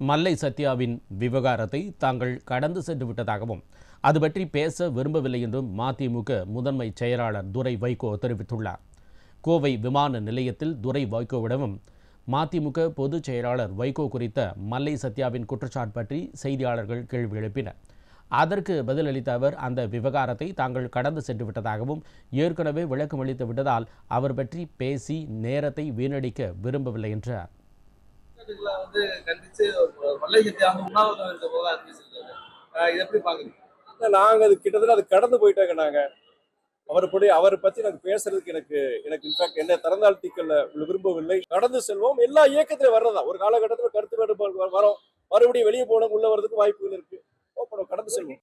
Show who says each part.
Speaker 1: மல்லை சத்யாவின் விவகாரத்தை தாங்கள் கடந்து சென்று விட்டதாகவும் அது பற்றி பேச விரும்பவில்லை என்றும் மதிமுக முதன்மை செயலாளர் துரை வைகோ தெரிவித்துள்ளார். கோவை விமான நிலையத்தில் துரை வைகோவிடமும் மதிமுக பொதுச் செயலாளர் வைகோ குறித்த மல்லை சத்யாவின் குற்றச்சாட்டு பற்றி செய்தியாளர்கள் கேள்வி எழுப்பினர். அதற்கு பதிலளித்த அவர் அந்த விவகாரத்தை தாங்கள் கடந்து சென்று விட்டதாகவும் ஏற்கனவே விளக்கம் அளித்து விட்டதால் அவர் பற்றி பேசி நேரத்தை வீணடிக்க விரும்பவில்லை என்றார்.
Speaker 2: நாங்க அது கிட்டத்தட்ட அது கடந்து போயிட்டாங்க. நாங்க அவரை பத்தி எனக்கு பேசுறதுக்கு எனக்கு இன்ஃபேக்ட் என்ன திறந்தாழ்த்திக்கல விரும்பவில்லை. கடந்து செல்வோம். எல்லா இயக்கத்திலும் வர்றதா ஒரு காலகட்டத்தில் கருத்து வேறுபாடு வரும், மறுபடியும் வெளியே போன உள்ள வர்றதுக்கு வாய்ப்புகள் இருக்கு. கடந்து செல்வோம்.